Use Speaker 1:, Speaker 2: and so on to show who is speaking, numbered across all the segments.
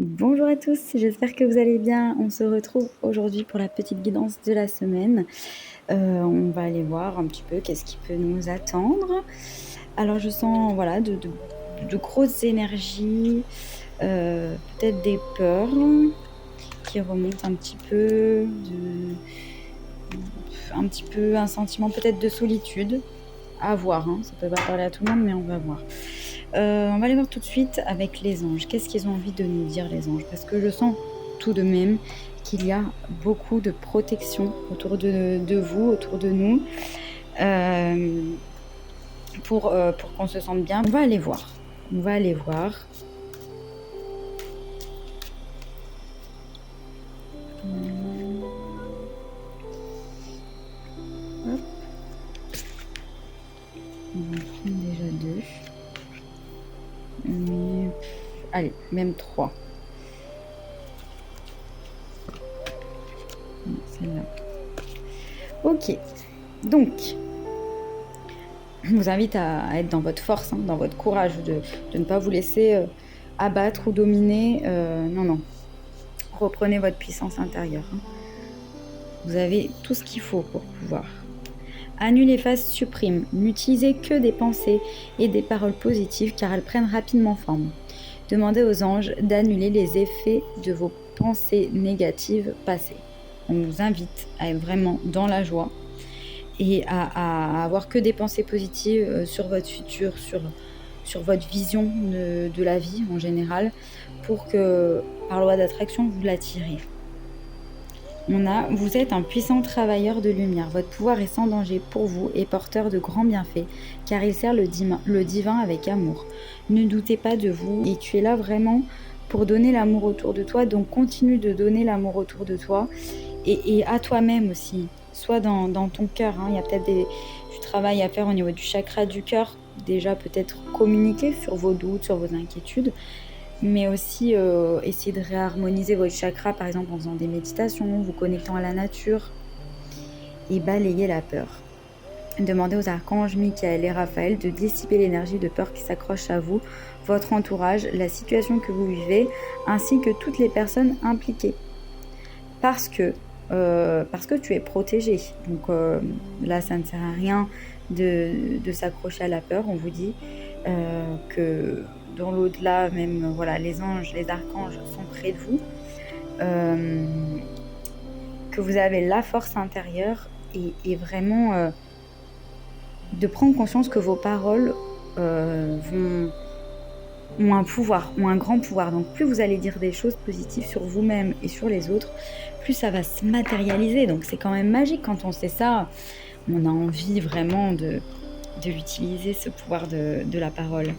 Speaker 1: Bonjour à tous, j'espère que vous allez bien. On se retrouve aujourd'hui pour la petite guidance de la semaine. On va aller voir un petit peu qu'est-ce qui peut nous attendre. Alors je sens voilà de grosses énergies, peut-être des peurs qui remontent un petit peu, un petit peu un sentiment peut-être de solitude. À voir, hein, ça peut pas parler à tout le monde, mais on va voir. On va aller voir tout de suite avec les anges. Qu'est-ce qu'ils ont envie de nous dire, les anges? Parce que je sens tout de même qu'il y a beaucoup de protection autour de vous, autour de nous, euh, pour qu'on se sente bien. On va aller voir. On va aller voir. Hop. On va en prendre déjà deux. Mais, allez, même trois. Celle-là. Ok. Donc, je vous invite à être dans votre force, hein, dans votre courage, de ne pas vous laisser abattre ou dominer. Non, non. Reprenez votre puissance intérieure. Hein. Vous avez tout ce qu'il faut pour pouvoir. Annule, efface, supprime. N'utilisez que des pensées et des paroles positives car elles prennent rapidement forme. Demandez aux anges d'annuler les effets de vos pensées négatives passées. On vous invite à être vraiment dans la joie et à avoir que des pensées positives sur votre futur, sur votre vision de la vie en général, pour que, par loi d'attraction, vous l'attirez. Vous êtes un puissant travailleur de lumière. Votre pouvoir est sans danger pour vous et porteur de grands bienfaits, car il sert le divin avec amour. Ne doutez pas de vous et tu es là vraiment pour donner l'amour autour de toi, donc continue de donner l'amour autour de toi et à toi-même aussi. Soit dans ton cœur, hein. Il y a peut-être du travail à faire au niveau du chakra du cœur, déjà peut-être communiquer sur vos doutes, sur vos inquiétudes, mais aussi essayer de réharmoniser votre chakra, par exemple en faisant des méditations, vous connectant à la nature et balayer la peur. Demandez aux archanges Michael et Raphaël de dissiper l'énergie de peur qui s'accroche à vous, votre entourage, la situation que vous vivez, ainsi que toutes les personnes impliquées. Parce que tu es protégé. Donc là, ça ne sert à rien de s'accrocher à la peur. On vous dit que dans l'au-delà, même voilà, les anges, les archanges sont près de vous, que vous avez la force intérieure et vraiment de prendre conscience que vos paroles ont un pouvoir, ont un grand pouvoir. Donc plus vous allez dire des choses positives sur vous-même et sur les autres, plus ça va se matérialiser. Donc c'est quand même magique quand on sait ça. On a envie vraiment de l'utiliser, ce pouvoir de la parole,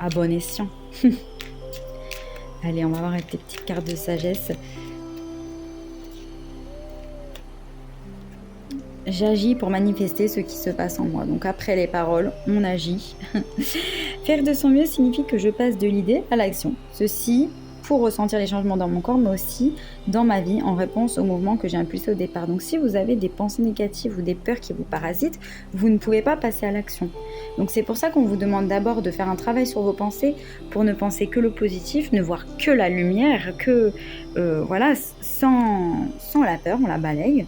Speaker 1: à bon escient. Allez, on va voir avec les petites cartes de sagesse. J'agis pour manifester ce qui se passe en moi. Donc après les paroles, on agit. Faire de son mieux signifie que je passe de l'idée à l'action. Ceci pour ressentir les changements dans mon corps, mais aussi dans ma vie en réponse au mouvement que j'ai impulsé au départ. Donc si vous avez des pensées négatives ou des peurs qui vous parasitent, vous ne pouvez pas passer à l'action. Donc c'est pour ça qu'on vous demande d'abord de faire un travail sur vos pensées pour ne penser que le positif, ne voir que la lumière, que voilà, sans la peur, on la balaye.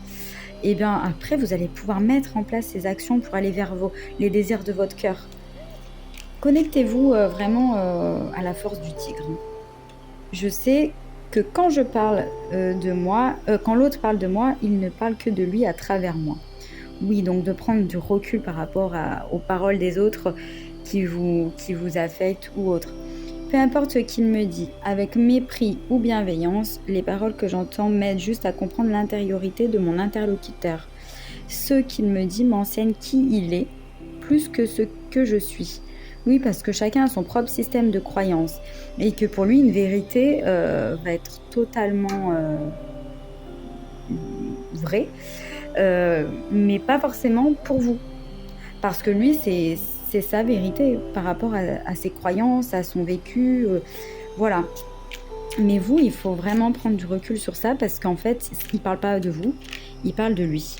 Speaker 1: Et bien après, vous allez pouvoir mettre en place ces actions pour aller vers les désirs de votre cœur. Connectez-vous vraiment à la force du tigre. Je sais que quand je parle de moi, quand l'autre parle de moi, il ne parle que de lui à travers moi. Oui, donc de prendre du recul par rapport aux paroles des autres qui vous affectent ou autres. Peu importe ce qu'il me dit, avec mépris ou bienveillance, les paroles que j'entends m'aident juste à comprendre l'intériorité de mon interlocuteur. Ce qu'il me dit m'enseigne qui il est, plus que ce que je suis. Oui, parce que chacun a son propre système de croyance et que pour lui, une vérité va être totalement vraie, mais pas forcément pour vous. Parce que lui, c'est sa vérité par rapport à ses croyances, à son vécu, voilà. Mais vous, il faut vraiment prendre du recul sur ça parce qu'en fait, il ne parle pas de vous, il parle de lui.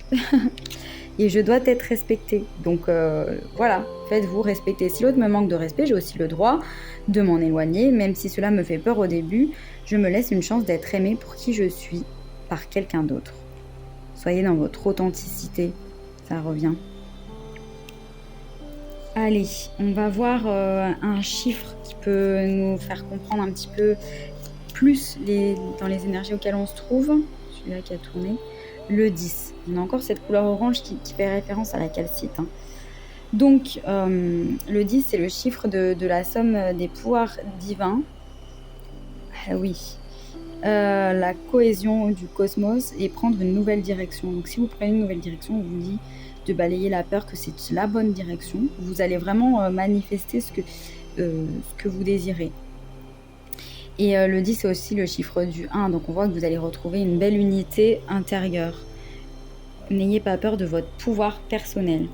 Speaker 1: et je dois être respectée. Donc voilà, faites-vous respecter. Si l'autre me manque de respect, j'ai aussi le droit de m'en éloigner, même si cela me fait peur au début. Je me laisse une chance d'être aimée pour qui je suis par quelqu'un d'autre. Soyez dans votre authenticité, ça revient. Allez, on va voir un chiffre qui peut nous faire comprendre un petit peu plus dans les énergies auxquelles on se trouve. Celui-là qui a tourné. Le 10. On a encore cette couleur orange qui fait référence à la calcite. Donc, le 10, c'est le chiffre de la somme des pouvoirs divins. Ah oui. La cohésion du cosmos et prendre une nouvelle direction. Donc, si vous prenez une nouvelle direction, on vous dit de balayer la peur, que c'est la bonne direction. Vous allez vraiment manifester ce que vous désirez. Et le 10, c'est aussi le chiffre du 1. Donc, on voit que vous allez retrouver une belle unité intérieure. N'ayez pas peur de votre pouvoir personnel.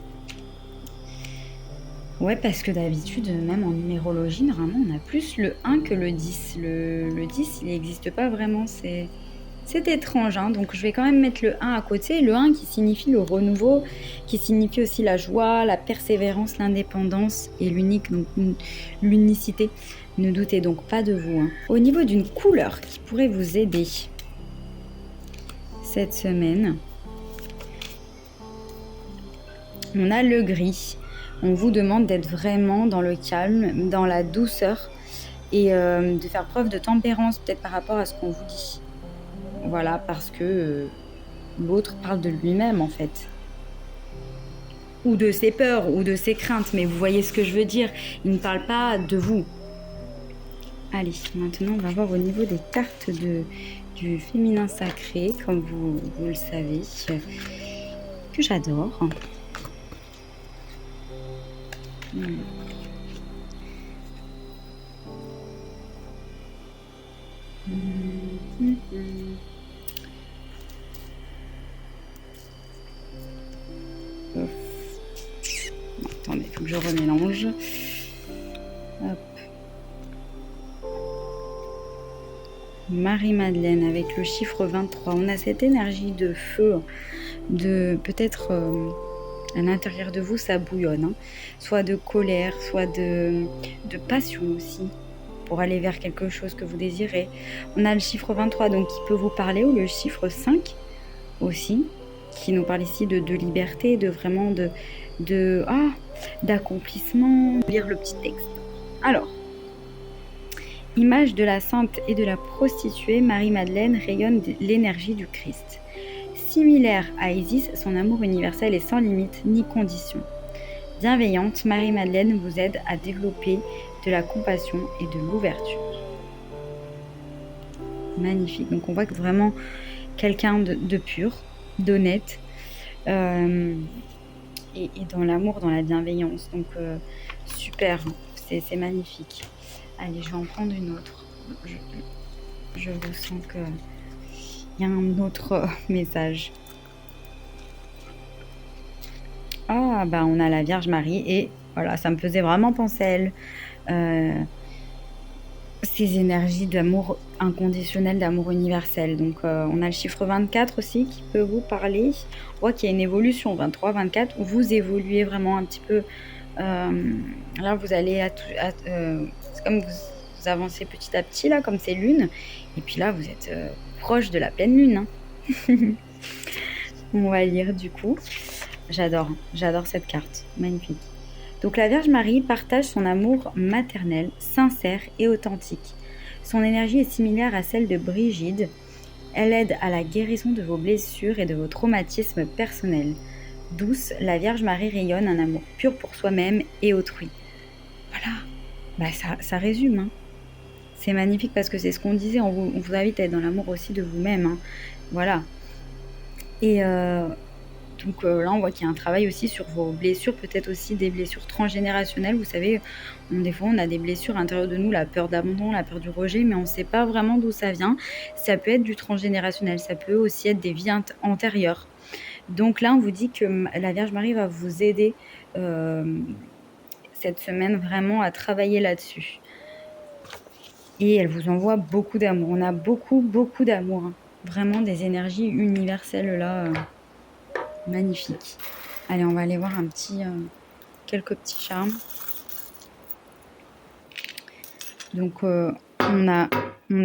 Speaker 1: Ouais, parce que d'habitude, même en numérologie, normalement, on a plus le 1 que le 10. Le 10, il n'existe pas vraiment. C'est étrange, hein. Donc je vais quand même mettre le 1 à côté. Le 1 qui signifie le renouveau, qui signifie aussi la joie, la persévérance, l'indépendance et l'unique, donc l'unicité. Ne doutez donc pas de vous. Au niveau d'une couleur qui pourrait vous aider cette semaine, on a le gris. On vous demande d'être vraiment dans le calme, dans la douceur et de faire preuve de tempérance peut-être par rapport à ce qu'on vous dit. Voilà, parce que l'autre parle de lui-même en fait. Ou de ses peurs, ou de ses craintes, mais vous voyez ce que je veux dire. Il ne parle pas de vous. Allez, maintenant on va voir au niveau des cartes du féminin sacré, comme vous le savez, que j'adore. Attendez, il faut que je remélange. Hop. Marie-Madeleine avec le chiffre 23. On a cette énergie de feu, de peut-être à l'intérieur de vous, ça bouillonne. Soit de colère, soit de passion aussi, pour aller vers quelque chose que vous désirez. On a le chiffre 23, donc qui peut vous parler, ou le chiffre 5 aussi, qui nous parle ici de liberté, de vraiment d'accomplissement. Lire le petit texte. Alors, image de la sainte et de la prostituée, Marie-Madeleine rayonne l'énergie du Christ. Similaire à Isis, son amour universel est sans limite ni condition. Bienveillante, Marie-Madeleine vous aide à développer de la compassion et de l'ouverture. Magnifique. Donc on voit que vraiment quelqu'un de pur, d'honnête, et dans l'amour, dans la bienveillance. Donc super, c'est magnifique. Allez, je vais en prendre une autre. Je ressens qu'il y a un autre message. Ah, bah on a la Vierge Marie et voilà, ça me faisait vraiment penser à elle. Ces énergies d'amour inconditionnel, d'amour universel. Donc on a le chiffre 24 aussi qui peut vous parler. On voit qu'il y a une évolution, 23, 24, où vous évoluez vraiment un petit peu. Là, vous allez c'est comme vous avancez petit à petit, là, comme c'est lune. Et puis là, vous êtes proche de la pleine lune. On va lire du coup. J'adore cette carte. Magnifique. Donc la Vierge Marie partage son amour maternel, sincère et authentique. Son énergie est similaire à celle de Brigide. Elle aide à la guérison de vos blessures et de vos traumatismes personnels. Douce, la Vierge Marie rayonne un amour pur pour soi-même et autrui. Voilà, bah ça résume. Hein. C'est magnifique parce que c'est ce qu'on disait, on vous invite à être dans l'amour aussi de vous-même. Hein. Voilà. Et donc là, on voit qu'il y a un travail aussi sur vos blessures, peut-être aussi des blessures transgénérationnelles. Vous savez, des fois, on a des blessures à l'intérieur de nous, la peur d'abandon, la peur du rejet, mais on ne sait pas vraiment d'où ça vient. Ça peut être du transgénérationnel, ça peut aussi être des vies antérieures. Donc là, on vous dit que la Vierge Marie va vous aider cette semaine vraiment à travailler là-dessus. Et elle vous envoie beaucoup d'amour. On a beaucoup d'amour. Hein. Vraiment des énergies universelles là. Magnifique. Allez, on va aller voir quelques petits charmes. Donc, on a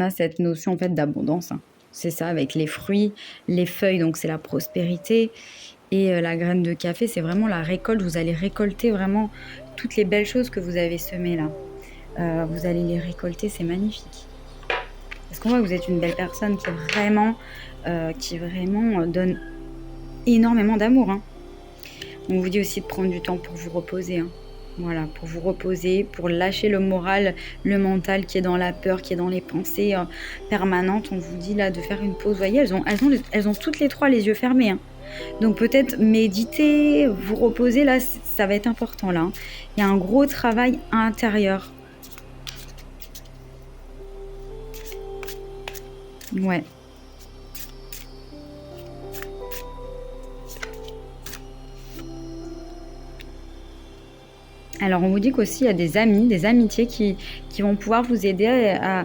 Speaker 1: cette notion en fait d'abondance, hein. C'est ça, avec les fruits, les feuilles, donc c'est la prospérité. Et la graine de café, c'est vraiment la récolte. Vous allez récolter vraiment toutes les belles choses que vous avez semées là. Vous allez les récolter, c'est magnifique. Parce qu'on voit que vous êtes une belle personne qui vraiment donne énormément d'amour, hein. On vous dit aussi de prendre du temps pour vous reposer, hein. Voilà, pour vous reposer, pour lâcher le moral, le mental qui est dans la peur, qui est dans les pensées permanentes. On vous dit là de faire une pause. Vous voyez, elles ont toutes les trois les yeux fermés, hein. Donc peut-être méditer, vous reposer, là, ça va être important, là, hein. Il y a un gros travail intérieur. Ouais. Alors on vous dit qu'aussi il y a des amis, des amitiés qui vont pouvoir vous aider à,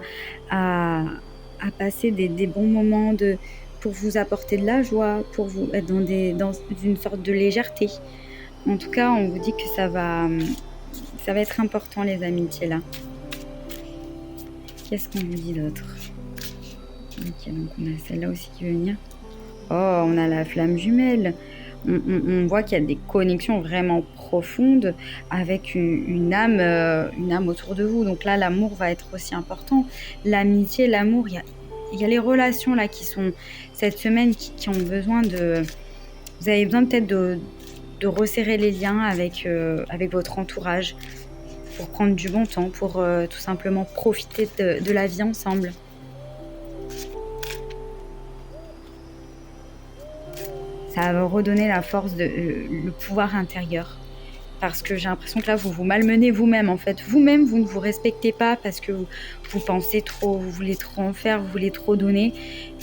Speaker 1: à passer des bons moments pour vous apporter de la joie, pour vous être dans une sorte de légèreté. En tout cas, on vous dit que ça va être important les amitiés là. Qu'est-ce qu'on vous dit d'autre? Ok, donc on a celle-là aussi qui veut venir. Oh, on a la flamme jumelle. On voit qu'il y a des connexions vraiment profondes avec une âme autour de vous. Donc là, l'amour va être aussi important. L'amitié, l'amour, il y a les relations là qui sont cette semaine qui ont besoin de... Vous avez besoin peut-être de resserrer les liens avec votre entourage pour prendre du bon temps, pour tout simplement profiter de la vie ensemble. Ça va redonner la force, le pouvoir intérieur. Parce que j'ai l'impression que là, vous vous malmenez vous-même, en fait. Vous-même, vous ne vous respectez pas parce que vous pensez trop, vous voulez trop en faire, vous voulez trop donner.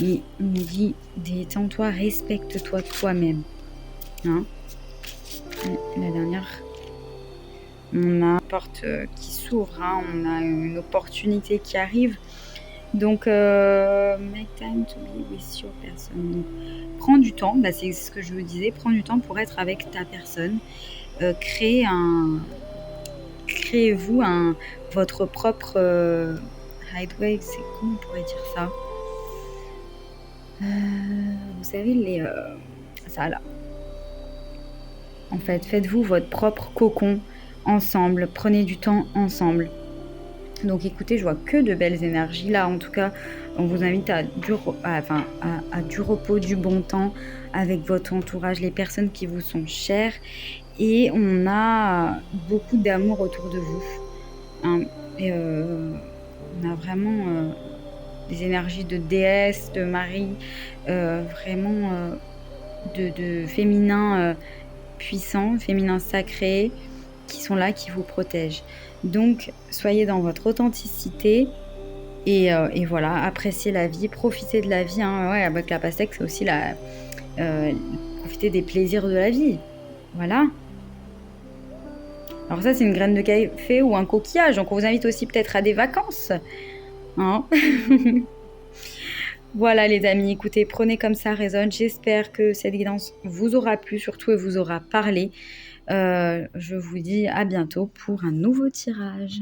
Speaker 1: Et on nous dit, détends-toi, respecte-toi toi-même. Hein? La dernière, on a une porte qui s'ouvre, hein, on a une opportunité qui arrive. Donc, make time to be with your person. Donc, prends du temps, bah, c'est ce que je vous disais, prends du temps pour être avec ta personne. Créez-vous votre propre hideaway, c'est comment on pourrait dire ça? Vous savez, ça là. En fait, faites-vous votre propre cocon ensemble, prenez du temps ensemble. Donc écoutez, je vois que de belles énergies là. En tout cas, on vous invite à du repos, du bon temps avec votre entourage, les personnes qui vous sont chères. Et on a beaucoup d'amour autour de vous, hein. Et on a vraiment des énergies de déesse, de Marie, vraiment de féminin puissant, féminin sacré, qui sont là, qui vous protègent. Donc, soyez dans votre authenticité et voilà, appréciez la vie, profitez de la vie, hein. Ouais, avec la pastèque, c'est aussi profiter des plaisirs de la vie. Voilà. Alors ça, c'est une graine de café ou un coquillage. Donc, on vous invite aussi peut-être à des vacances, hein. Voilà les amis, écoutez, prenez comme ça résonne. J'espère que cette guidance vous aura plu, surtout et vous aura parlé. Je vous dis à bientôt pour un nouveau tirage.